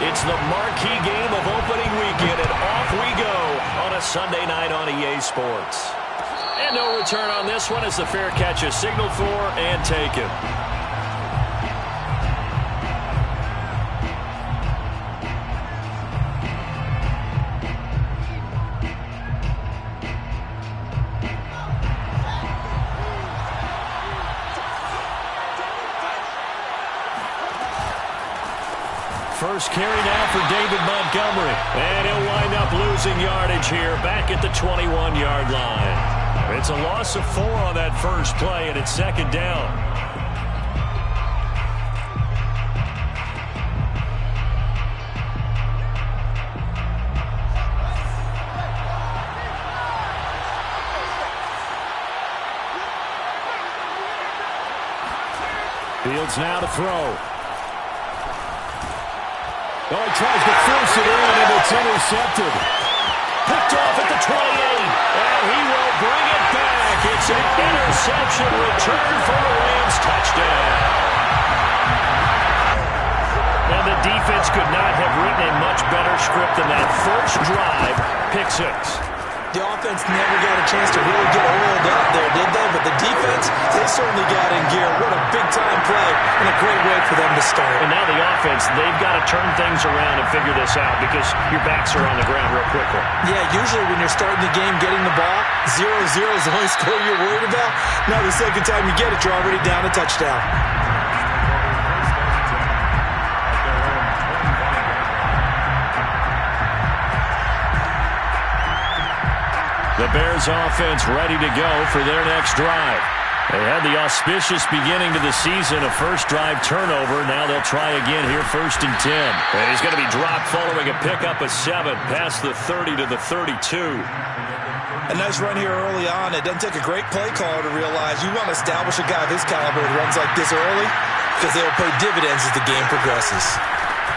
It's the marquee game of opening weekend, and off we go on a Sunday night on EA Sports. And no return on this one as the fair catch is signaled for and taken. First carry now for David Montgomery. And he'll wind up losing yardage here back at the 21-yard line. It's a loss of 4 on that first play, and it's second down. Fields now to throw. Oh, he tries to force it in, and it's intercepted. Picked off at the 28, and he will bring it back. It's an interception return for the Rams touchdown. And the defense could not have written a much better script than that first drive, pick 6. The offense never got a chance to really get oiled up there, did they? But the defense, they certainly got in gear. What a big-time play and a great way for them to start. And now the offense, they've got to turn things around and figure this out because your backs are on the ground real quickly. Yeah, usually when you're starting the game getting the ball, 0-0 is the only score you're worried about. Now the second time you get it, you're already down a touchdown. The Bears offense ready to go for their next drive. They had the auspicious beginning to the season, a first drive turnover. Now they'll try again here, 1st and 10. And he's going to be dropped following a pickup of 7 past the 30 to the 32. A nice run here early on. It doesn't take a great play caller to realize you want to establish a guy of his caliber who runs like this early because they will pay dividends as the game progresses.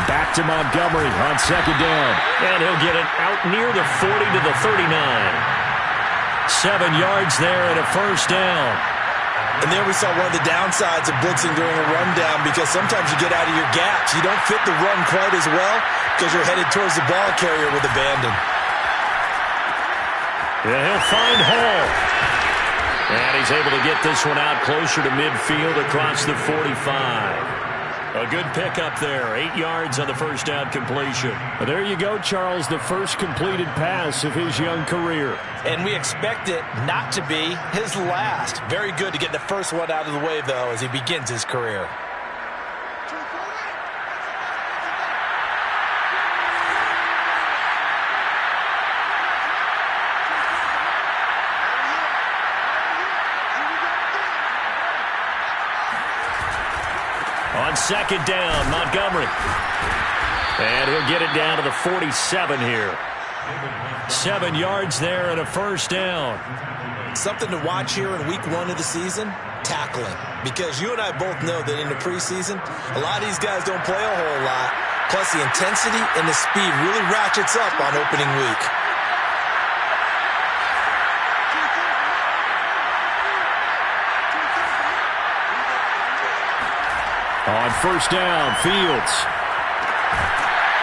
Back to Montgomery on second down. And he'll get it out near the 40 to the 39. 7 yards there and a first down. And there we saw one of the downsides of blitzing during a rundown because sometimes you get out of your gaps. You don't fit the run quite as well because you're headed towards the ball carrier with abandon. Yeah, he'll find Hall. And he's able to get this one out closer to midfield across the 45. A good pickup there, 8 yards on the first down completion. But there you go, Charles, the first completed pass of his young career. And we expect it not to be his last. Very good to get the first one out of the way, though, as he begins his career. On second down, Montgomery. And he'll get it down to the 47 here. 7 yards there and a first down. Something to watch here in week 1 of the season, tackling. Because you and I both know that in the preseason, a lot of these guys don't play a whole lot. Plus the intensity and the speed really ratchets up on opening week. On first down, Fields.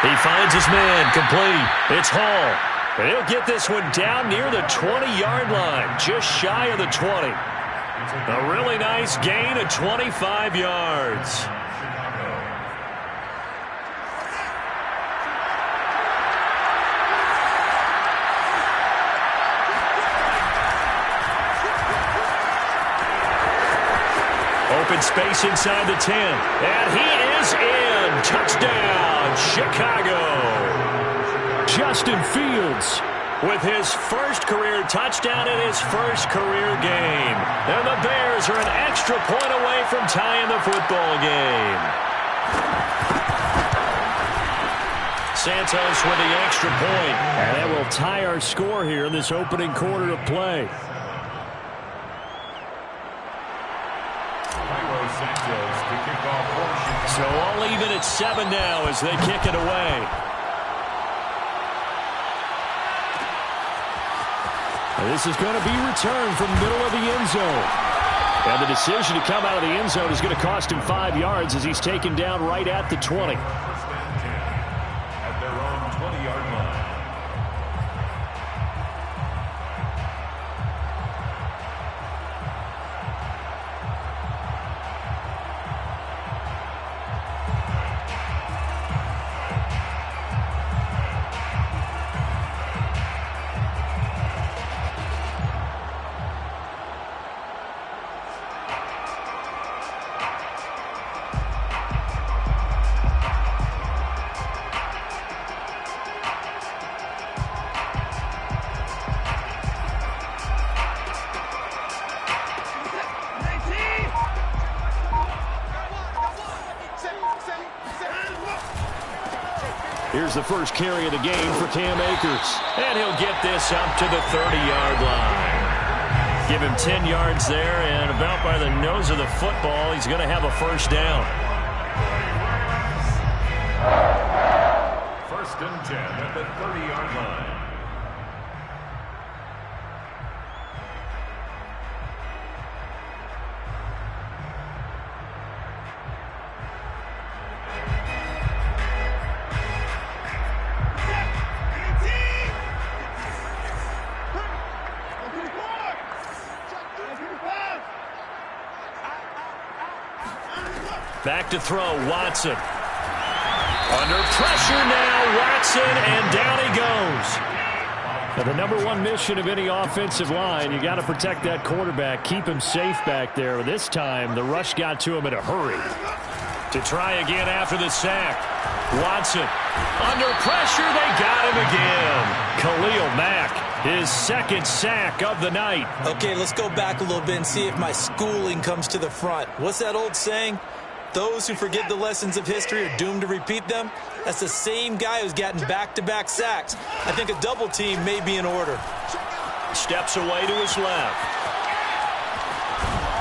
He finds his man, complete. It's Hall. And he'll get this one down near the 20-yard line, just shy of the 20. A really nice gain of 25 yards. Open space inside the 10. And he is in. Touchdown, Chicago. Justin Fields with his first career touchdown in his first career game. And the Bears are an extra point away from tying the football game. Santos with the extra point. And that will tie our score here in this opening quarter of play. So all even at 7 now as they kick it away. And this is going to be returned from the middle of the end zone. And the decision to come out of the end zone is going to cost him 5 yards as he's taken down right at the 20. Here's the first carry of the game for Cam Akers. And he'll get this up to the 30-yard line. Give him 10 yards there, and about by the nose of the football, he's going to have a first down. First and 10 at the 30-yard line. Back to throw, Watson. Under pressure now, Watson, and down he goes. Now, the number one mission of any offensive line, you got to protect that quarterback, keep him safe back there. This time, the rush got to him in a hurry. To try again after the sack. Watson, under pressure, they got him again. Khalil Mack, his second sack of the night. Okay, let's go back a little bit and see if my schooling comes to the front. What's that old saying? Those who forget the lessons of history are doomed to repeat them. That's the same guy who's gotten back-to-back sacks. I think a double team may be in order. Steps away to his left.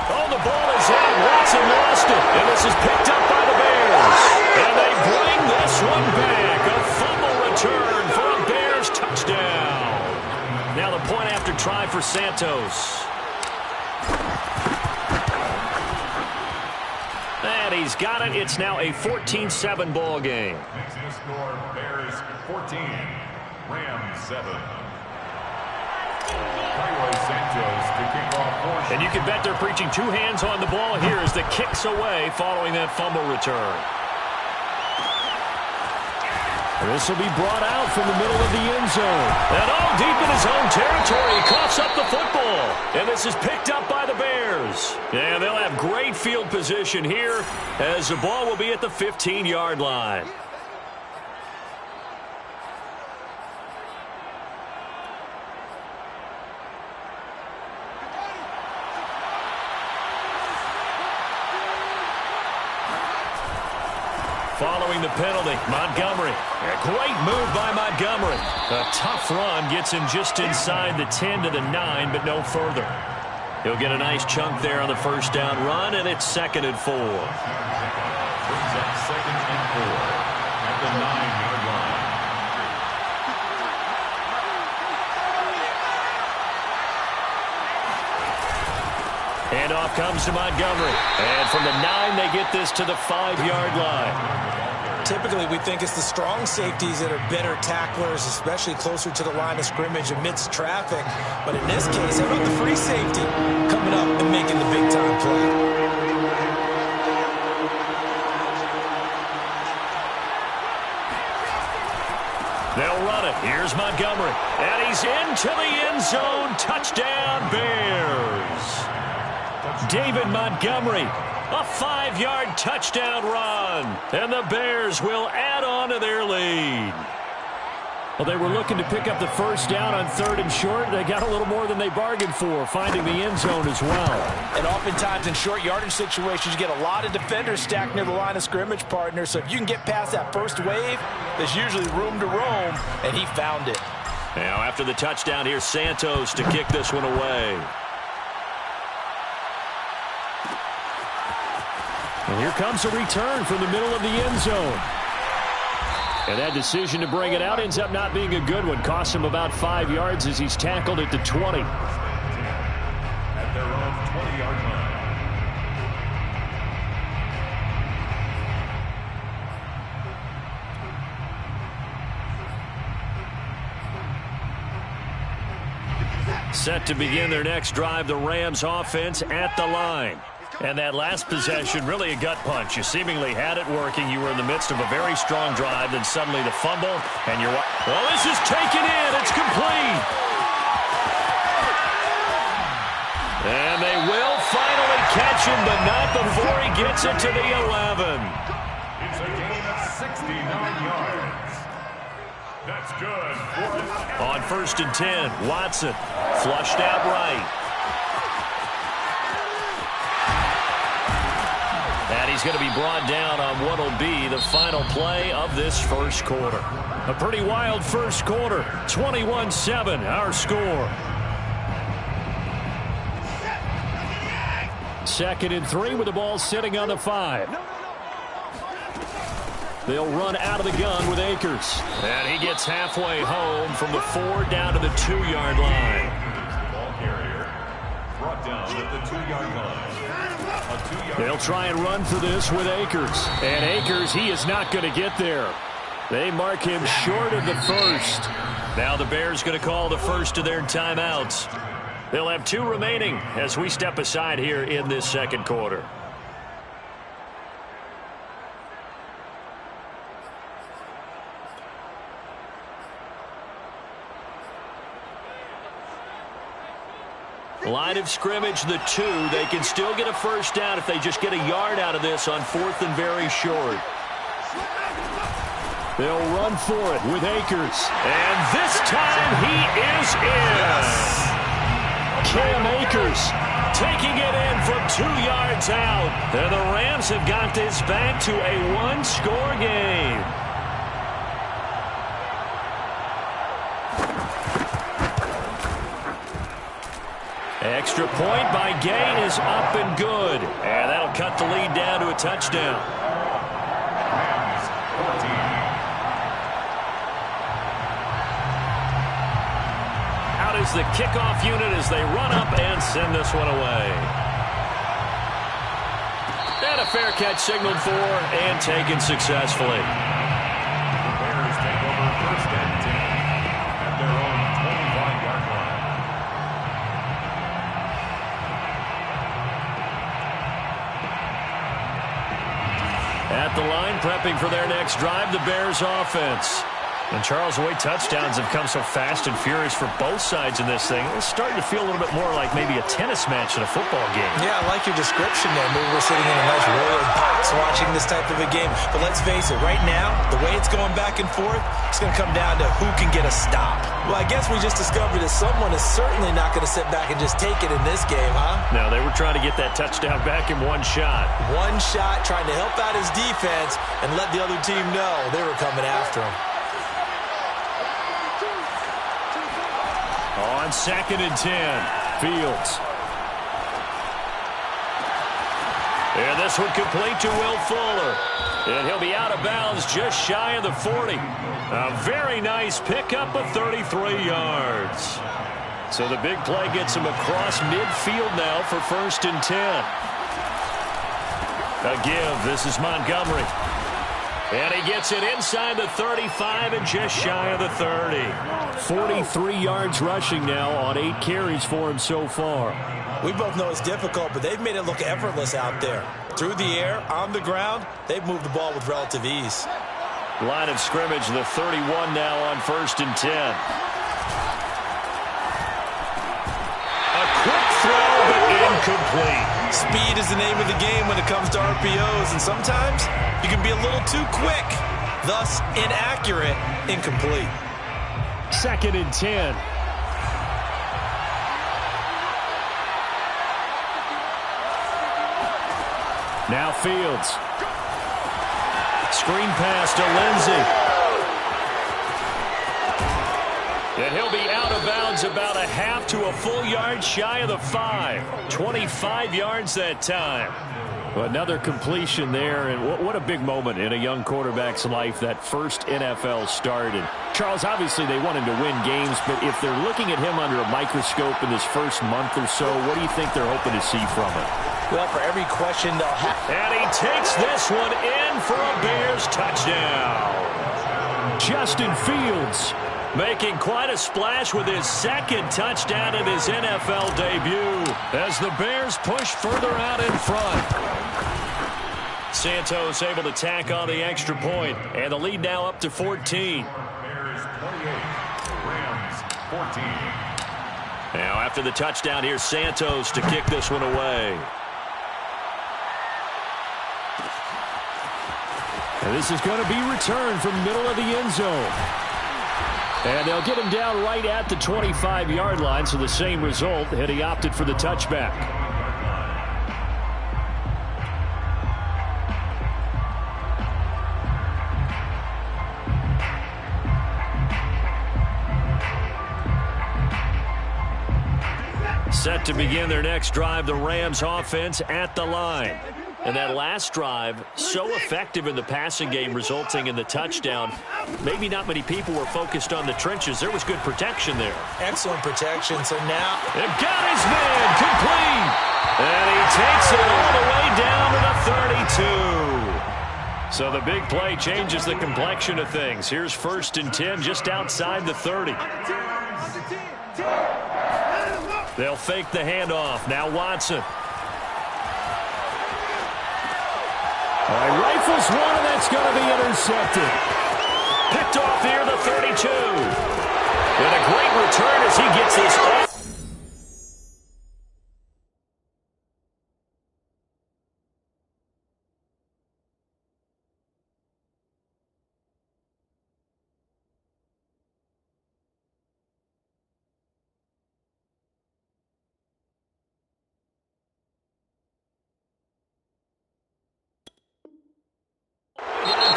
Oh, the ball is out. Watson lost it. And this is picked up by the Bears. And they bring this one back. A fumble return for a Bears touchdown. Now the point after try for Santos. And he's got it. It's now a 14-7 ball game. Makes the score Bears 14, Rams 7. Santos to kick off. And you can bet they're preaching two hands on the ball here as the kick's away following that fumble return. This will be brought out from the middle of the end zone. And all deep in his own territory, he coughs up the football. And this is picked up by the Bears. And they'll have great field position here as the ball will be at the 15-yard line. Following the penalty, Montgomery. A great move by Montgomery. A tough run gets him just inside the 10 to the 9, but no further. He'll get a nice chunk there on the first down run, and it's 2nd and 4. Brings up 2nd and 4 at the 9-yard line. Handoff comes to Montgomery. And from the 9, they get this to the 5-yard line. Typically, we think it's the strong safeties that are better tacklers, especially closer to the line of scrimmage amidst traffic. But in this case, how about the free safety coming up and making the big-time play? They'll run it. Here's Montgomery. And he's into the end zone. Touchdown, Bears. David Montgomery. A 5-yard touchdown run. And the Bears will add on to their lead. Well, they were looking to pick up the first down on 3rd and short. They got a little more than they bargained for, finding the end zone as well. And oftentimes in short yardage situations, you get a lot of defenders stacked near the line of scrimmage, partner. So if you can get past that first wave, there's usually room to roam, and he found it. Now after the touchdown, here's Santos to kick this one away. And here comes a return from the middle of the end zone. And that decision to bring it out ends up not being a good one. Costs him about 5 yards as he's tackled at the 20. At their own 20-yard line. Set to begin their next drive, the Rams offense at the line. And that last possession, really a gut punch. You seemingly had it working. You were in the midst of a very strong drive, then suddenly the fumble, and you're... Well, this is taken in. It's complete. And they will finally catch him, but not before he gets it to the 11. It's a gain of 69 yards. That's good. On 1st and 10, Watson flushed out right. And he's he's going to be brought down on what will be the final play of this first quarter. A pretty wild first quarter. 21-7, our score. 2nd and 3 with the ball sitting on the 5. They'll run out of the gun with Akers. And he gets halfway home from the 4 down to the 2-yard line. Ball carrier brought down at the 2-yard line. They'll try and run for this with Akers. And Akers, he is not going to get there. They mark him short of the first. Now the Bears going to call the first of their timeouts. They'll have 2 remaining as we step aside here in this second quarter. Line of scrimmage, the 2. They can still get a first down if they just get a yard out of this on 4th and very short. They'll run for it with Akers. And this time he is in. Yes. Cam Akers taking it in from 2 yards out. And the Rams have got this back to a 1-score game. Extra point by Gay is up and good. And that'll cut the lead down to a touchdown. Rams 14. Out is the kickoff unit as they run up and send this one away. And a fair catch signaled for and taken successfully. The Bears take over 1st and 10 at their own 25-yard line. At the line, prepping for their next drive, the Bears offense. And Charles, the way touchdowns have come so fast and furious for both sides in this thing, it's starting to feel a little bit more like maybe a tennis match in a football game. Yeah, I like your description there. Maybe we're sitting in a nice royal box watching this type of a game. But let's face it, right now, the way it's going back and forth, it's going to come down to who can get a stop. Well, I guess we just discovered that someone is certainly not going to sit back and just take it in this game, huh? No, they were trying to get that touchdown back in one shot. One shot, trying to help out his defense and let the other team know they were coming after him. On 2nd and 10, Fields. And this one complete to Will Fuller. And he'll be out of bounds just shy of the 40. A very nice pickup of 33 yards. So the big play gets him across midfield now for 1st and 10. A give. This is Montgomery. And he gets it inside the 35 and just shy of the 30. 43 yards rushing now on 8 carries for him so far. We both know it's difficult, but they've made it look effortless out there. Through the air, on the ground, they've moved the ball with relative ease. Line of scrimmage, the 31 now on 1st and 10. A quick throw, but incomplete. Speed is the name of the game when it comes to RPOs, and sometimes you can be a little too quick. Thus, inaccurate, incomplete. 2nd and 10. Now Fields. Screen pass to Lindsey. And he'll be out of bounds about a half to a full yard shy of the 5. 25 yards that time. Another completion there, and what a big moment in a young quarterback's life, that first NFL start. And Charles, obviously they want him to win games, but if they're looking at him under a microscope in this first month or so, what do you think they're hoping to see from him? Well, for every question they'll have. And he takes this one in for a Bears touchdown. Justin Fields making quite a splash with his 2nd touchdown in his NFL debut as the Bears push further out in front. Santos able to tack on the extra point, and the lead now up to 14. Bears 28, Rams 14. Now after the touchdown, here's Santos to kick this one away. And this is going to be returned from the middle of the end zone. And they'll get him down right at the 25-yard line, so the same result, and he opted for the touchback. Set to begin their next drive, the Rams offense at the line. And that last drive, so effective in the passing game, resulting in the touchdown. Maybe not many people were focused on the trenches. There was good protection there. Excellent protection. So now they've got his man complete. And he takes it all the way down to the 32. So the big play changes the complexion of things. Here's 1st and 10 just outside the 30. They'll fake the handoff. Now Watson. Rifles one, and that's going to be intercepted. Picked off near the 32. And a great return as he gets this off.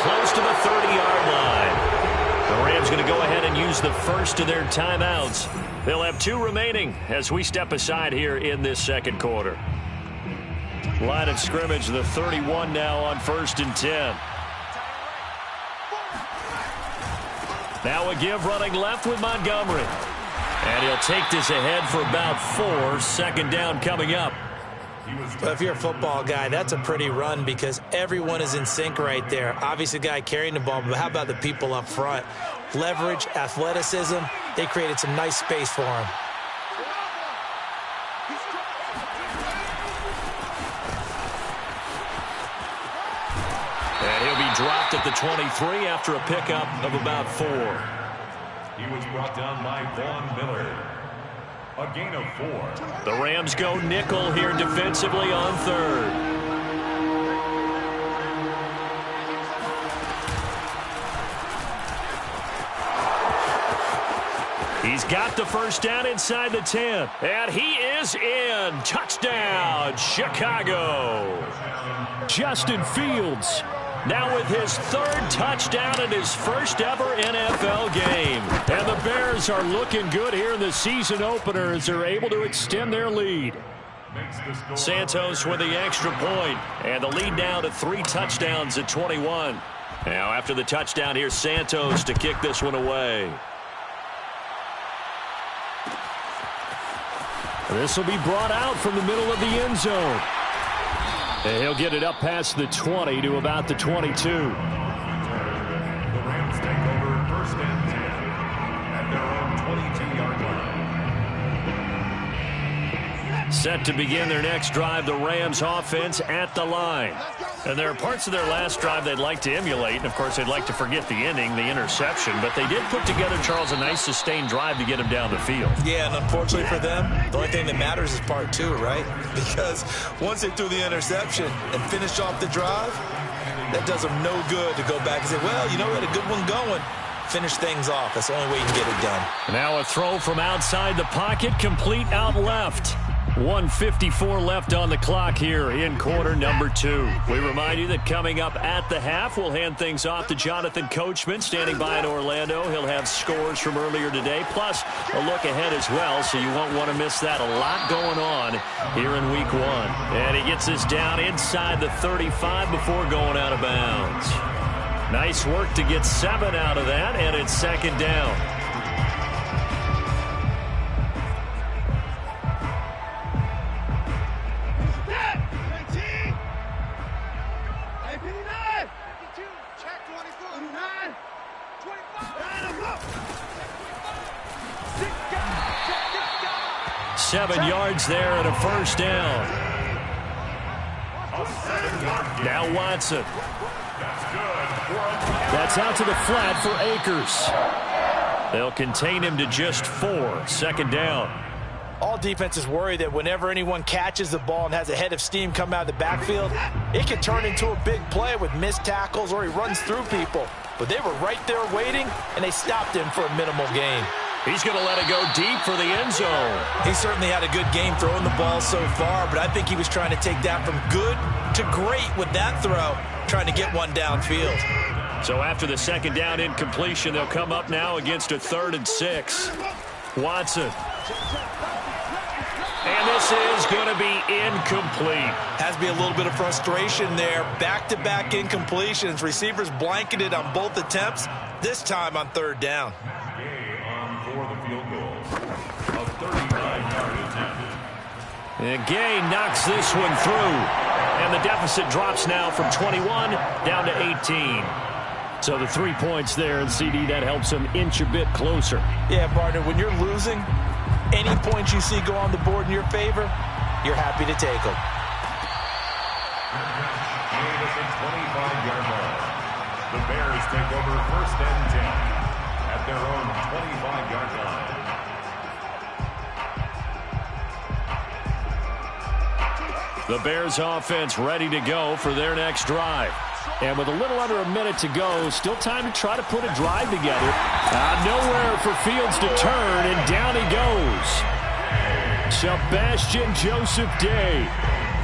Close to the 30-yard line. The Rams going to go ahead and use the first of their timeouts. They'll have 2 remaining as we step aside here in this second quarter. Line of scrimmage, the 31 now on 1st and 10. Now a give running left with Montgomery. And he'll take this ahead for about 4. 2nd down coming up. Well, if you're a football guy, that's a pretty run because everyone is in sync right there. Obviously, the guy carrying the ball, but how about the people up front? Leverage, athleticism, they created some nice space for him. And he'll be dropped at the 23 after a pickup of about 4. He was brought down by Vaughn Miller. A gain of 4. The Rams go nickel here defensively on 3rd. He's got the 1st down inside the 10. And he is in. Touchdown, Chicago. Justin Fields now with his 3rd touchdown in his 1st ever NFL game. And the Bears are looking good here in the season opener as they're able to extend their lead. Santos with the extra point. And the lead now to 3 touchdowns at 21. Now after the touchdown, here's Santos to kick this one away. This will be brought out from the middle of the end zone. And he'll get it up past the 20 to about the 22. The Rams take over 1st and 10 at their own 22-yard line. Set to begin their next drive, the Rams offense at the line. And there are parts of their last drive they'd like to emulate. And, of course, they'd like to forget the ending, the interception. But they did put together, Charles, a nice sustained drive to get him down the field. Yeah, and unfortunately for them, the only thing that matters is part 2, right? Because once they threw the interception and finished off the drive, that does them no good to go back and say, well, you know, we had a good one going. Finish things off. That's the only way you can get it done. Now a throw from outside the pocket, complete out left. 1:54 left on the clock here in quarter number 2. We remind you that coming up at the half, we'll hand things off to Jonathan Coachman standing by in Orlando. He'll have scores from earlier today, plus a look ahead as well, so you won't want to miss that. A lot going on here in week 1. And he gets this down inside the 35 before going out of bounds. Nice work to get 7 out of that, and it's 2nd down. Seven yards there and a 1st down. Now Watson. That's out to the flat for Akers. They'll contain him to just 4. 2nd down. All defenses worry that whenever anyone catches the ball and has a head of steam come out of the backfield, it can turn into a big play with missed tackles or he runs through people. But they were right there waiting, and they stopped him for a minimal gain. He's going to let it go deep for the end zone. He certainly had a good game throwing the ball so far, but I think he was trying to take that from good to great with that throw, trying to get one downfield. So after the 2nd down incompletion, they'll come up now against a 3rd and 6. Watson. And this is going to be incomplete. Has to be a little bit of frustration there. Back-to-back incompletions. Receivers blanketed on both attempts, this time on third down. On for the field goal. A 39-yard attempt. And Gay knocks this one through. And the deficit drops now from 21 down to 18. So the 3 points there, and CD, that helps him inch a bit closer. Yeah, partner, when you're losing, any points you see go on the board in your favor, you're happy to take them. At the 25-yard line. The Bears take over 1st and 10 at their own 25-yard line. The Bears offense ready to go for their next drive. And with a little under a minute to go, still time to try to put a drive together. Nowhere for Fields to turn, and down he goes. Sebastian Joseph Day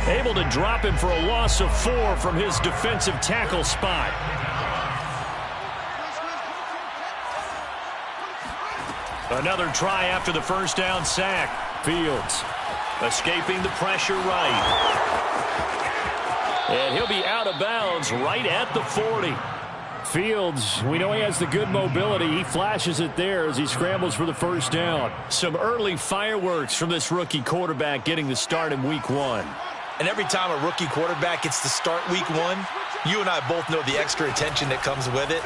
able to drop him for a loss of 4 from his defensive tackle spot. Another try after the first down sack. Fields escaping the pressure right. And he'll be out of bounds right at the 40. Fields, we know he has the good mobility. He flashes it there as he scrambles for the first down. Some early fireworks from this rookie quarterback getting the start in week 1. And every time a rookie quarterback gets to start week 1, you and I both know the extra attention that comes with it.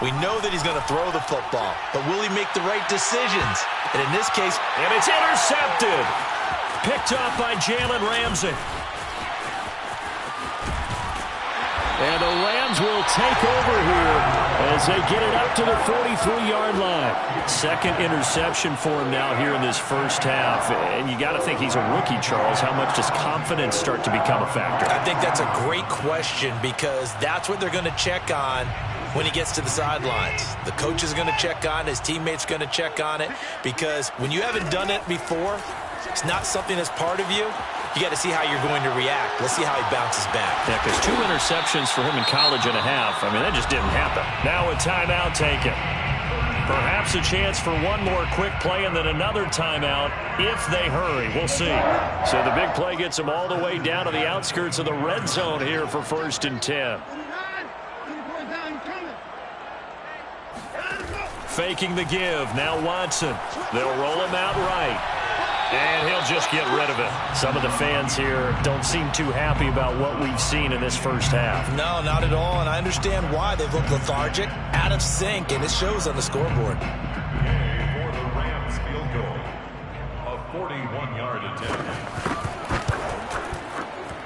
We know that he's going to throw the football, but will he make the right decisions? And in this case, and it's intercepted. Picked off by Jalen Ramsey. And the Rams will take over here as they get it up to the 43-yard line. Second interception for him now here in this first half. And you got to think he's a rookie, Charles. How much does confidence start to become a factor? I think that's a great question because that's what they're going to check on when he gets to the sidelines. The coach is going to check on it. His teammates are going to check on it because when you haven't done it before, it's not something that's part of you. You got to see how you're going to react. Let's see how he bounces back. Yeah, because 2 interceptions for him in college and a half. I mean, that just didn't happen. Now a timeout taken. Perhaps a chance for one more quick play and then another timeout if they hurry. We'll see. So the big play gets them all the way down to the outskirts of the red zone here for 1st and 10. Faking the give. Now Watson. They'll roll him out right. And he'll just get rid of it. Some of the fans here don't seem too happy about what we've seen in this first half. No, not at all, and I understand why. They look lethargic, out of sync, and it shows on the scoreboard. For the Rams field goal, a 41-yard attempt.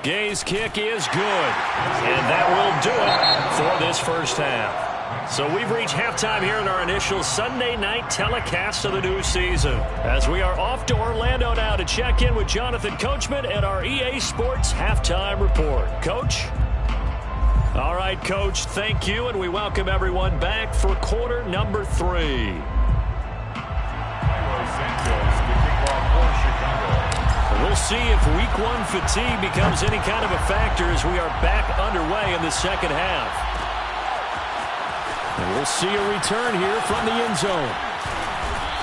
Gay's kick is good, and that will do it for this first half. So we've reached halftime here in our initial Sunday night telecast of the new season. As we are off to Orlando now to check in with Jonathan Coachman and our EA Sports Halftime Report. Coach? All right, Coach, thank you, and we welcome everyone back for quarter number 3. We'll see if week 1 fatigue becomes any kind of a factor as we are back underway in the second half. And we'll see a return here from the end zone.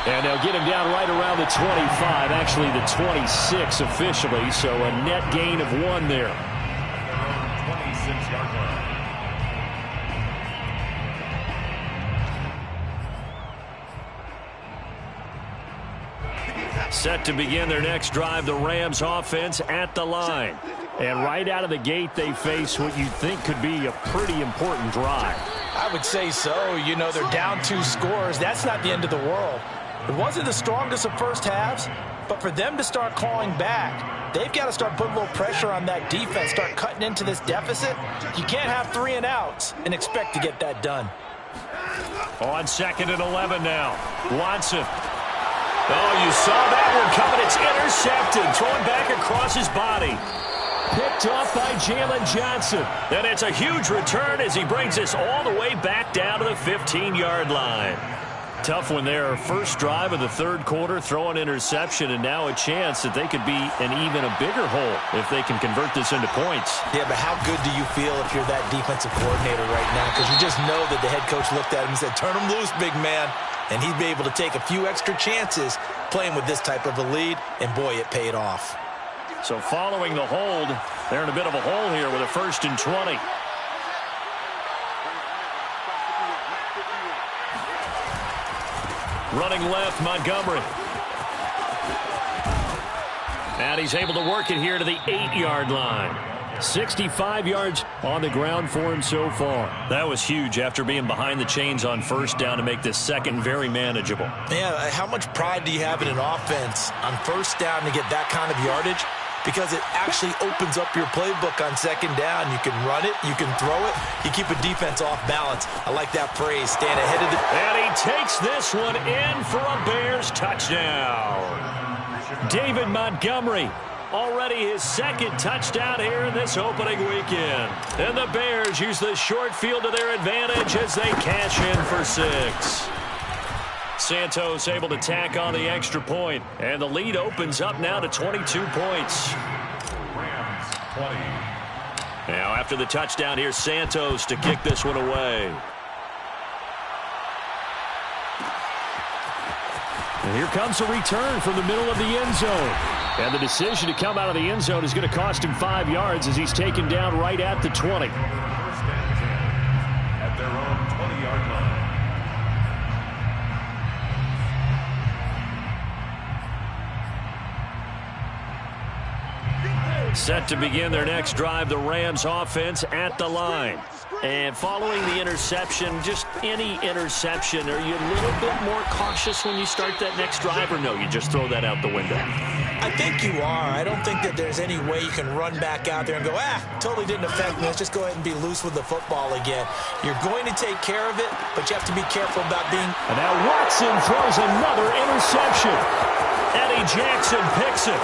And they'll get him down right around the 25, actually the 26 officially, so a net gain of 1 there. 26-yard line. Set to begin their next drive, the Rams offense at the line. And right out of the gate, they face what you'd think could be a pretty important drive. I would say so. You know, they're down 2 scores. That's not the end of the world. It wasn't the strongest of first halves, but for them to start clawing back, they've got to start putting a little pressure on that defense, start cutting into this deficit. You can't have 3 and outs and expect to get that done. On 2nd and 11 now. Watson. Oh, you saw that one coming. It's intercepted. Throwing back across his body. Picked off by Jalen Johnson. And it's a huge return as he brings us all the way back down to the 15-yard line. Tough one there. First drive of the third quarter, throw an interception, and now a chance that they could be in even a bigger hole if they can convert this into points. Yeah, but how good do you feel if you're that defensive coordinator right now? Because you just know that the head coach looked at him and said, turn him loose, big man. And he'd be able to take a few extra chances playing with this type of a lead, and boy, it paid off. So following the hold, they're in a bit of a hole here with a 1st and 20. Running left, Montgomery. And he's able to work it here to the 8-yard line. 65 yards on the ground for him so far. That was huge after being behind the chains on 1st down to make this second very manageable. Yeah, how much pride do you have in an offense on 1st down to get that kind of yardage? Because it actually opens up your playbook on 2nd down. You can run it, you can throw it, you keep a defense off balance. I like that phrase, staying ahead of the... And he takes this one in for a Bears touchdown. David Montgomery, already his 2nd touchdown here in this opening weekend. And the Bears use the short field to their advantage as they cash in for 6. Santos able to tack on the extra point, and the lead opens up now to 22 points. Rams 20. Now after the touchdown, here's Santos to kick this one away. And here comes a return from the middle of the end zone. And the decision to come out of the end zone is going to cost him 5 yards as he's taken down right at the 20. 1st and 10 at their own 20-yard line. Set to begin their next drive, the Rams offense at the line. And following the interception, just any interception, are you a little bit more cautious when you start that next drive, or no, you just throw that out the window? I think you are. I don't think that there's any way you can run back out there and go, totally didn't affect me. Let's just go ahead and be loose with the football again. You're going to take care of it, but you have to be careful about being... And now Watson throws another interception. Eddie Jackson picks it.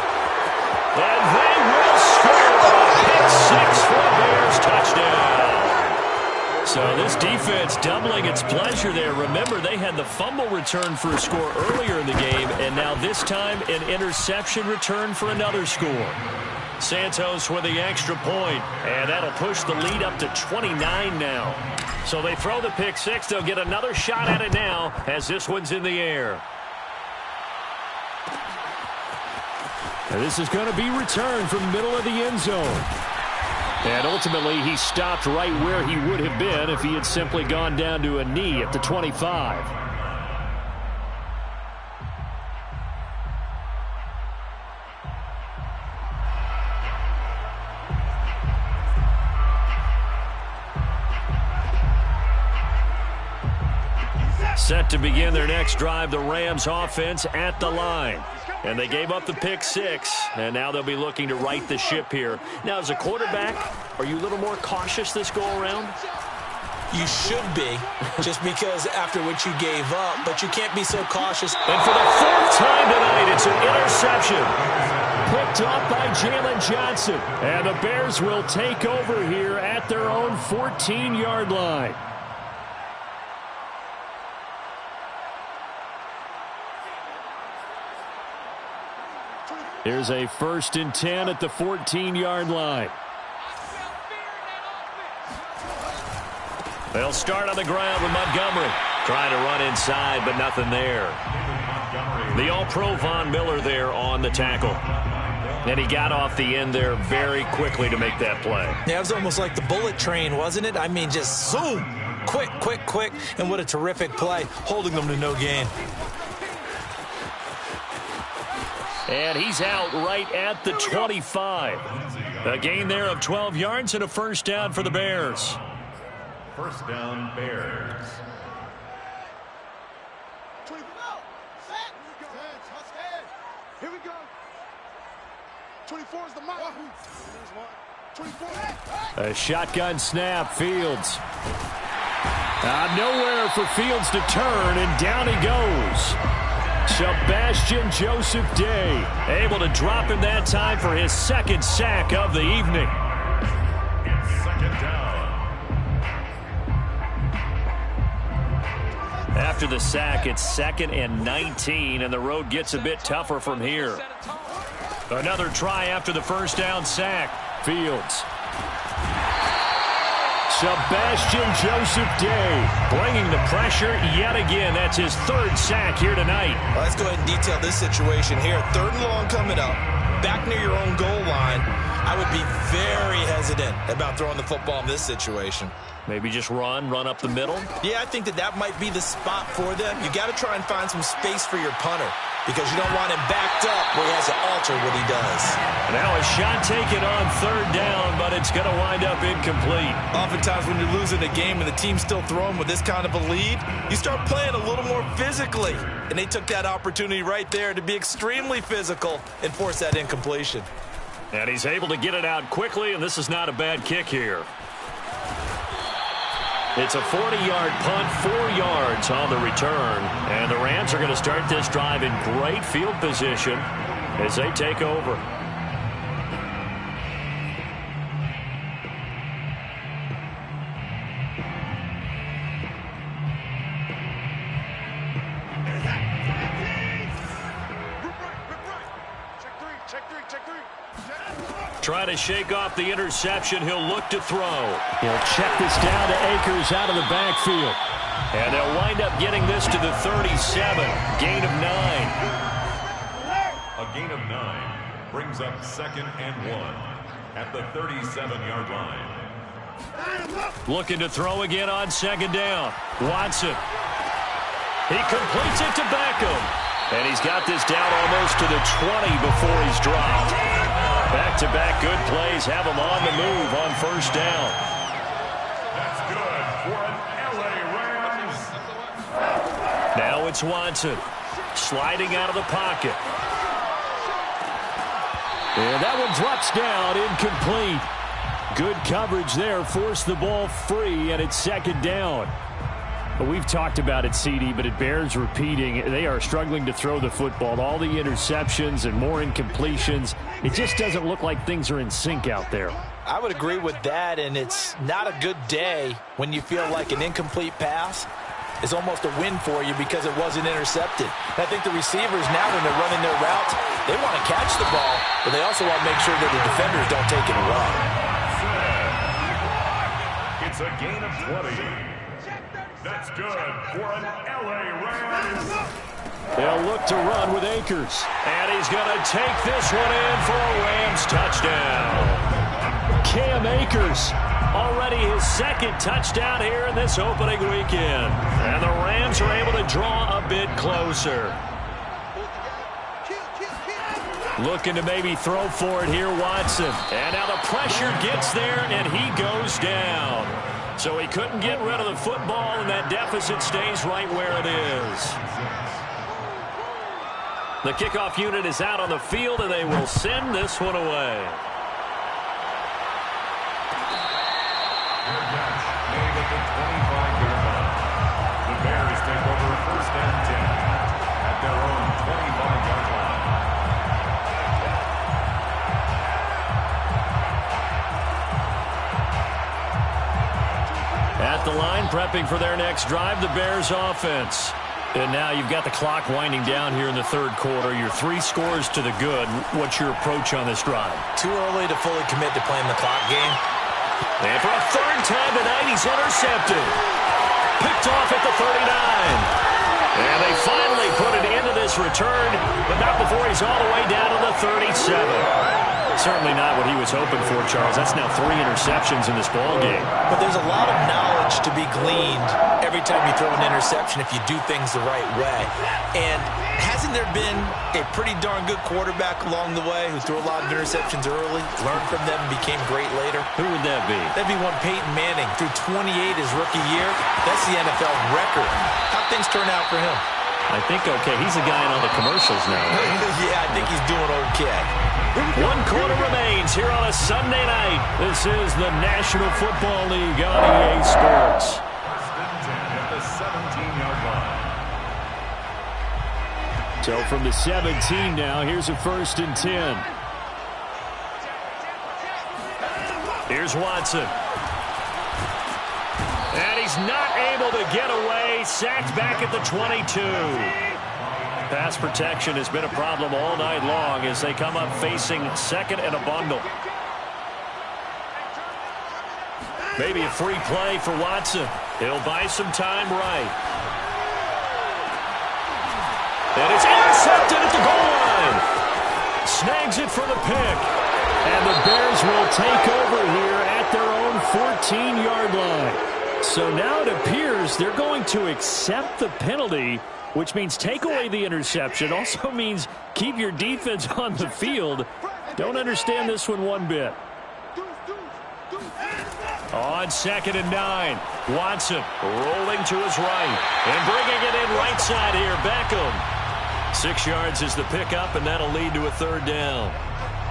And they will score a pick 6 for a Bears touchdown. So this defense doubling its pleasure there. Remember, they had the fumble return for a score earlier in the game, and now this time an interception return for another score. Santos with the extra point, and that'll push the lead up to 29 now. So they throw the pick 6. They'll get another shot at it now as this one's in the air. And this is going to be returned from the middle of the end zone. And ultimately, he stopped right where he would have been if he had simply gone down to a knee at the 25. Set to begin their next drive, the Rams offense at the line. And they gave up the pick 6, and now they'll be looking to right the ship here. Now, as a quarterback, are you a little more cautious this go-around? You should be, just because after what you gave up, but you can't be so cautious. And for the 4th time tonight, it's an interception. Picked off by Jalen Johnson. And the Bears will take over here at their own 14-yard line. Here's a 1st and 10 at the 14-yard line. They'll start on the ground with Montgomery. Trying to run inside, but nothing there. The All-Pro Von Miller there on the tackle. And he got off the end there very quickly to make that play. Yeah, it was almost like the bullet train, wasn't it? I mean, just zoom. Quick, quick, quick. And what a terrific play, holding them to no gain. And he's out right at the 25. A gain there of 12 yards and a 1st down for the Bears. 1st down, Bears. Here we go. 24 is the mark. 24. A shotgun snap, Fields. Nowhere for Fields to turn, and down he goes. Sebastian Joseph Day able to drop him that time for his 2nd sack of the evening. 2nd down. After the sack, it's 2nd and 19, and the road gets a bit tougher from here. Another try after the 1st down sack. Fields. Sebastian Joseph Day bringing the pressure yet again. That's his third sack here tonight. Well, let's go ahead and detail this situation here. 3rd and long coming up, back near your own goal line. I would be very hesitant about throwing the football in this situation. Maybe just run up the middle? Yeah, I think that might be the spot for them. You got to try and find some space for your punter because you don't want him backed up where he has to alter what he does. Now a shot taken on 3rd down, but it's going to wind up incomplete. Oftentimes when you're losing a game and the team's still throwing with this kind of a lead, you start playing a little more physically. And they took that opportunity right there to be extremely physical and force that incompletion. And he's able to get it out quickly, and this is not a bad kick here. It's a 40-yard punt, 4 yards on the return. And the Rams are going to start this drive in great field position as they take over. Trying to shake off the interception. He'll look to throw. He'll check this down to Akers out of the backfield. And they'll wind up getting this to the 37. Gain of 9. A gain of 9 brings up 2nd and 1 at the 37-yard line. Looking to throw again on 2nd down. Watson. He completes it to Beckham. And he's got this down almost to the 20 before he's dropped. Back-to-back good plays have him on the move on 1st down. That's good for an LA Rams. Now it's Watson sliding out of the pocket. And that one drops down, incomplete. Good coverage there, forced the ball free, and it's 2nd down. Well, we've talked about it, CD, but it bears repeating. They are struggling to throw the football. All the interceptions and more incompletions. It just doesn't look like things are in sync out there. I would agree with that, and it's not a good day when you feel like an incomplete pass is almost a win for you because it wasn't intercepted. And I think the receivers now, when they're running their routes, they want to catch the ball, but they also want to make sure that the defenders don't take it away. It's a gain of 20. That's good for an LA Rams. They'll look to run with Akers. And he's going to take this one in for a Rams touchdown. Cam Akers, already his 2nd touchdown here in this opening weekend. And the Rams are able to draw a bit closer. Looking to maybe throw for it here, Watson. And now the pressure gets there, and he goes down. So he couldn't get rid of the football, and that deficit stays right where it is. The kickoff unit is out on the field, and they will send this one away. Made at the 25-yard line. The Bears take over 1st and 10 at their own 25-yard line. At the line, prepping for their next drive, the Bears offense. And now you've got the clock winding down here in the 3rd quarter. Your 3 scores to the good. What's your approach on this drive? Too early to fully commit to playing the clock game. And for a 3rd time tonight, he's intercepted. Picked off at the 39. And they finally put it into this return, but not before he's all the way down to the 37. Certainly not what he was hoping for, Charles. That's now 3 interceptions in this ball game. But there's a lot of knowledge to be gleaned every time you throw an interception if you do things the right way. And hasn't there been a pretty darn good quarterback along the way who threw a lot of interceptions early, learned from them, and became great later? Who would that be? That'd be one Peyton Manning. Threw 28 his rookie year. That's the NFL record. How'd things turn out for him? I think okay. He's a guy in all the commercials now. Yeah, I think he's doing okay. 1 quarter remains here on a Sunday night. This is the National Football League on EA Sports. 1st and 10 at the 17-yard line. So from the 17 now, here's a 1st and 10. Here's Watson. And he's not able to get away. Sacked back at the 22. Pass protection has been a problem all night long as they come up facing 2nd and a bundle. Maybe a free play for Watson. He'll buy some time right. And it's intercepted at the goal line. Snags it for the pick. And the Bears will take over here at their own 14-yard line. So now it appears they're going to accept the penalty, which means take away the interception. Also means keep your defense on the field. Don't understand this one bit. On 2nd and 9, Watson rolling to his right and bringing it in right side here. Beckham. 6 yards is the pickup, and that'll lead to a 3rd down.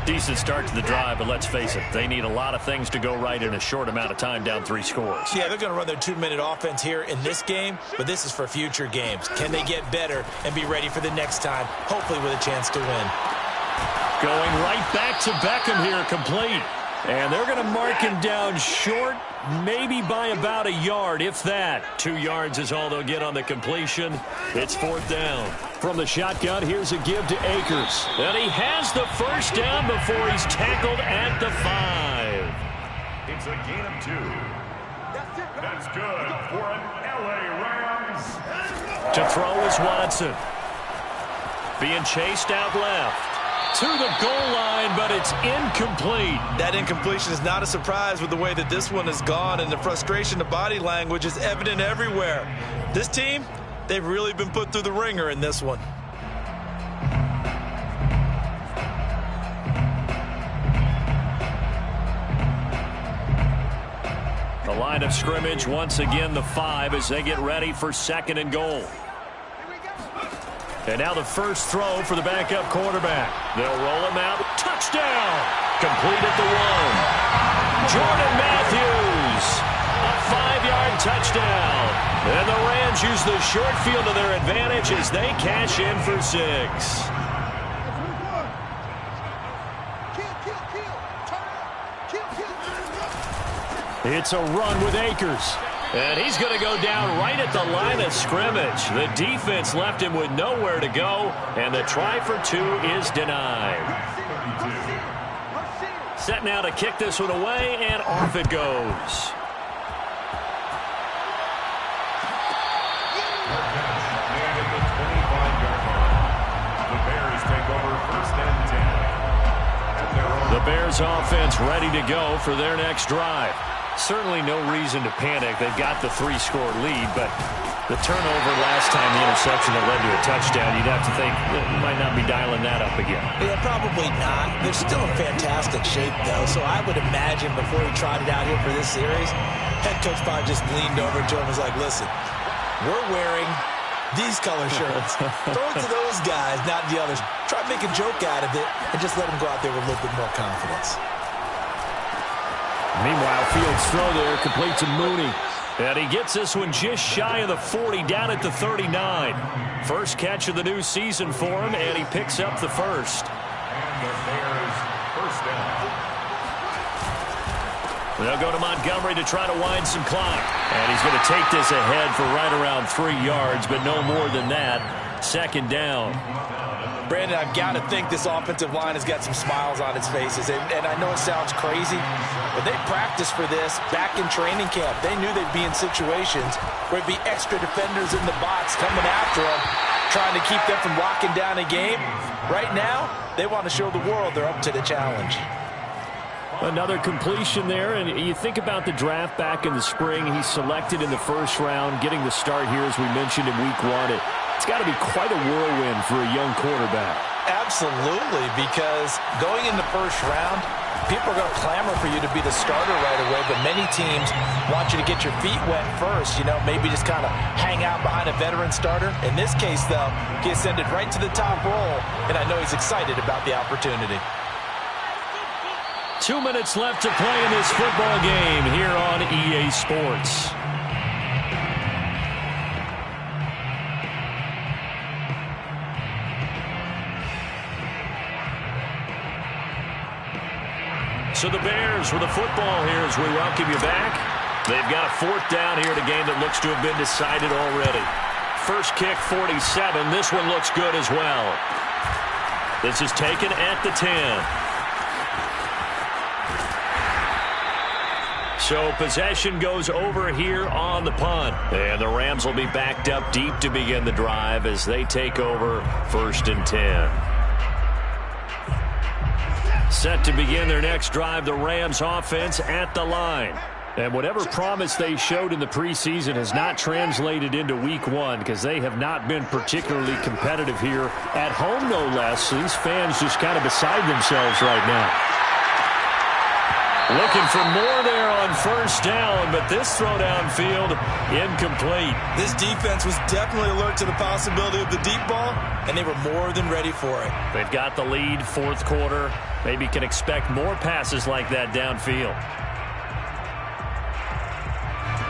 Decent start to the drive, but let's face it, they need a lot of things to go right in a short amount of time, down 3 scores. Yeah, they're going to run their 2-minute offense here in this game, but this is for future games. Can they get better and be ready for the next time, hopefully with a chance to win? Going right back to Beckham here, complete. And they're going to mark him down short, maybe by about a yard, if that. 2 yards is all they'll get on the completion. It's 4th down. From the shotgun, here's a give to Akers. And he has the 1st down before he's tackled at the 5. It's a gain of 2. That's good for an LA Rams. To throw is Watson. Being chased out left. To the goal line, but it's incomplete. That incompletion is not a surprise with the way that this one has gone, and the frustration, the body language is evident everywhere. This team, they've really been put through the ringer in this one. The line of scrimmage, once again, the 5 as they get ready for 2nd and goal. And now the first throw for the backup quarterback. They'll roll him out. Touchdown! Complete at the 1. Jordan Matthews. A 5-yard touchdown. And the Rams use the short field to their advantage as they cash in for 6. It's a run with Akers. And he's going to go down right at the line of scrimmage. The defense left him with nowhere to go, and the try for 2 is denied. Set now to kick this one away, and off it goes. The Bears take over 1st and 10. The Bears offense ready to go for their next drive. Certainly no reason to panic. They've got the 3-score lead, but the turnover last time, the interception that led to a touchdown, you'd have to think that you might not be dialing that up again. Yeah, probably not. They're still in fantastic shape, though, so I would imagine before he trotted out here for this series, head coach probably just leaned over to him and was like, listen, we're wearing these color shirts. Throw it to those guys, not the others. Try to make a joke out of it and just let them go out there with a little bit more confidence. Meanwhile, Fields' throw there complete to Mooney. And he gets this one just shy of the 40, down at the 39. First catch of the new season for him, and he picks up the 1st. And the Bears 1st down. They'll go to Montgomery to try to wind some clock. And he's going to take this ahead for right around 3 yards, but no more than that. 2nd down. Brandon, I've got to think this offensive line has got some smiles on its faces. And I know it sounds crazy, but they practiced for this back in training camp. They knew they'd be in situations where it'd be extra defenders in the box coming after them, trying to keep them from locking down a game. Right now, they want to show the world they're up to the challenge. Another completion there, and you think about the draft back in the spring. He's selected in the 1st round, getting the start here, as we mentioned, in week 1. It's got to be quite a whirlwind for a young quarterback. Absolutely, because going in the 1st round, people are going to clamor for you to be the starter right away, but many teams want you to get your feet wet first, maybe just kind of hang out behind a veteran starter. In this case, though, he ascended right to the top role, and I know he's excited about the opportunity. 2 minutes left to play in this football game here on EA Sports. So the Bears with the football here as we welcome you back. They've got a 4th down here in a game that looks to have been decided already. First kick, 47. This one looks good as well. This is taken at the 10. So possession goes over here on the punt. And the Rams will be backed up deep to begin the drive as they take over 1st and 10. Set to begin their next drive, the Rams offense at the line. And whatever promise they showed in the preseason has not translated into week 1 because they have not been particularly competitive here at home, no less. So these fans just kind of beside themselves right now. Looking for more there on 1st down, but this throw downfield incomplete. This defense was definitely alert to the possibility of the deep ball, and they were more than ready for it. They've got the lead, 4th quarter. Maybe can expect more passes like that downfield.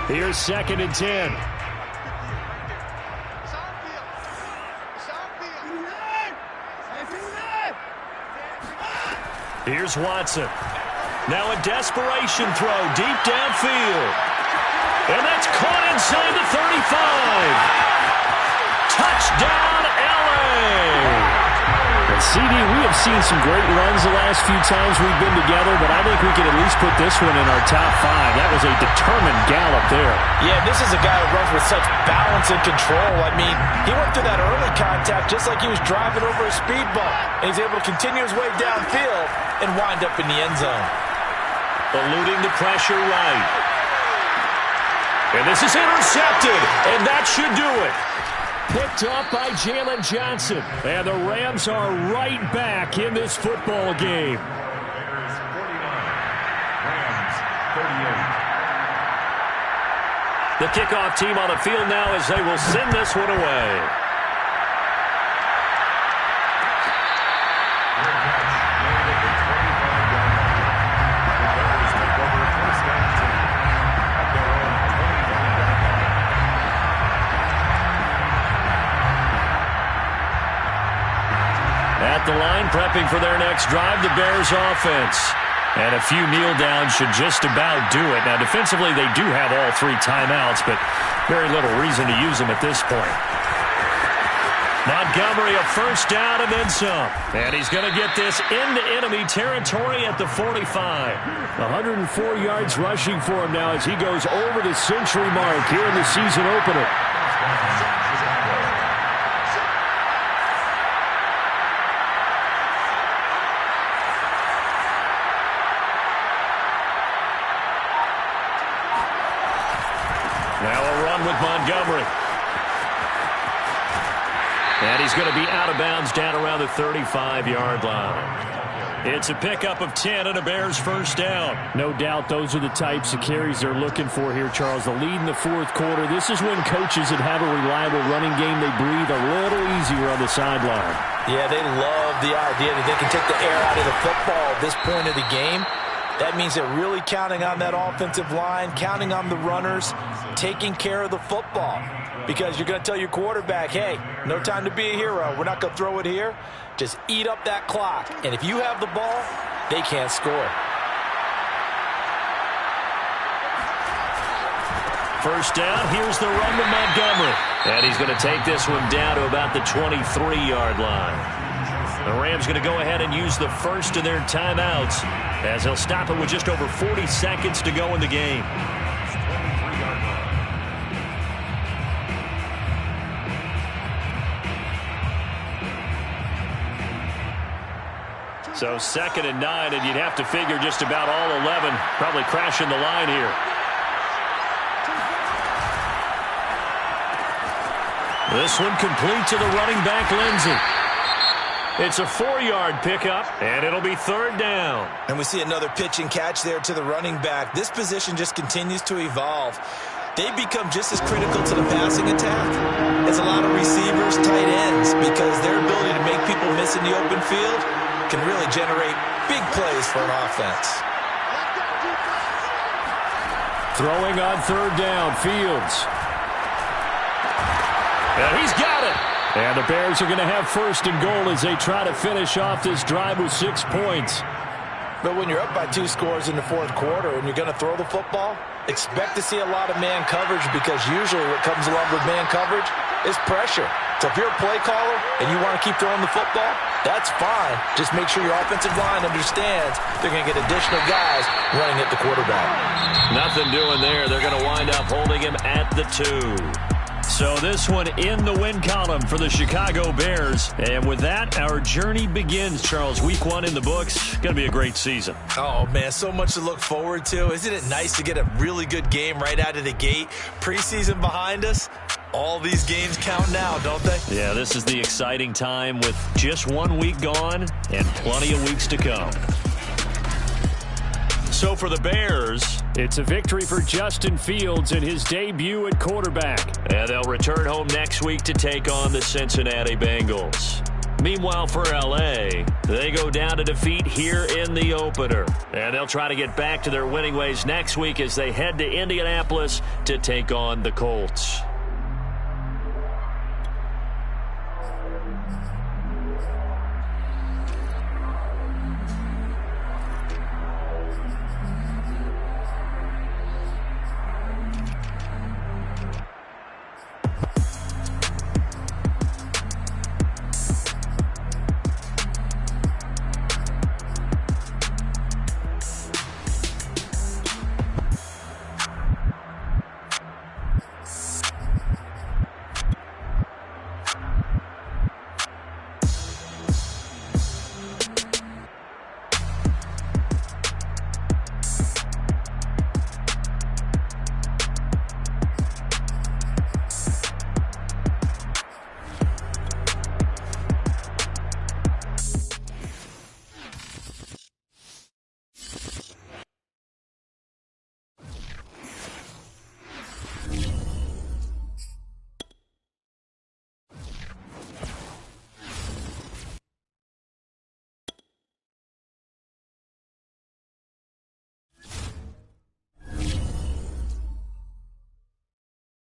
Here's 2nd and 10. Here's Watson. Now a desperation throw deep downfield. And that's caught inside the 35. Touchdown, LA! And CD, we have seen some great runs the last few times we've been together, but I think we can at least put this one in our top 5. That was a determined gallop there. Yeah, this is a guy who runs with such balance and control. I mean, he went through that early contact just like he was driving over a speed bump. And he's able to continue his way downfield and wind up in the end zone. Eluding the pressure right. And this is intercepted, and that should do it. Picked up by Jalen Johnson. And the Rams are right back in this football game. Bears 49, Rams 38. The kickoff team on the field now as they will send this one away. The line prepping for their next drive, the Bears offense. And a few kneel downs should just about do it. Now, defensively, they do have all 3 timeouts, but very little reason to use them at this point. Montgomery, a 1st down and then some. And he's going to get this into enemy territory at the 45. 104 yards rushing for him now as he goes over the century mark here in the season opener. Montgomery. And he's going to be out of bounds down around the 35-yard line. It's a pickup of 10 and a Bears 1st down. No doubt those are the types of carries they're looking for here, Charles. The lead in the 4th quarter. This is when coaches that have a reliable running game, they breathe a little easier on the sideline. Yeah, they love the idea that they can take the air out of the football at this point of the game. That means they're really counting on that offensive line, counting on the runners, taking care of the football. Because you're going to tell your quarterback, hey, no time to be a hero. We're not going to throw it here. Just eat up that clock. And if you have the ball, they can't score. 1st down, here's the run to Montgomery. And he's going to take this one down to about the 23-yard line. The Rams going to go ahead and use the 1st of their timeouts as they'll stop it with just over 40 seconds to go in the game. So 2nd and 9, and you'd have to figure just about all 11 probably crashing the line here. This one complete to the running back, Lindsey. It's a 4-yard pickup, and it'll be 3rd down. And we see another pitch and catch there to the running back. This position just continues to evolve. They become just as critical to the passing attack as a lot of receivers, tight ends, because their ability to make people miss in the open field can really generate big plays for an offense. Throwing on 3rd down, Fields. And he's got it. And the Bears are going to have 1st and goal as they try to finish off this drive with 6 points. But when you're up by 2 scores in the 4th quarter and you're going to throw the football, expect to see a lot of man coverage because usually what comes along with man coverage is pressure. So if you're a play caller and you want to keep throwing the football, that's fine. Just make sure your offensive line understands they're going to get additional guys running at the quarterback. Nothing doing there. They're going to wind up holding him at the 2. So this one in the win column for the Chicago Bears. And with that, our journey begins, Charles. Week 1 in the books. Going to be a great season. Oh, man, so much to look forward to. Isn't it nice to get a really good game right out of the gate? Preseason behind us. All these games count now, don't they? Yeah, this is the exciting time with just 1 week gone and plenty of weeks to come. So for the Bears, it's a victory for Justin Fields in his debut at quarterback. And they'll return home next week to take on the Cincinnati Bengals. Meanwhile, for L.A., they go down to defeat here in the opener. And they'll try to get back to their winning ways next week as they head to Indianapolis to take on the Colts.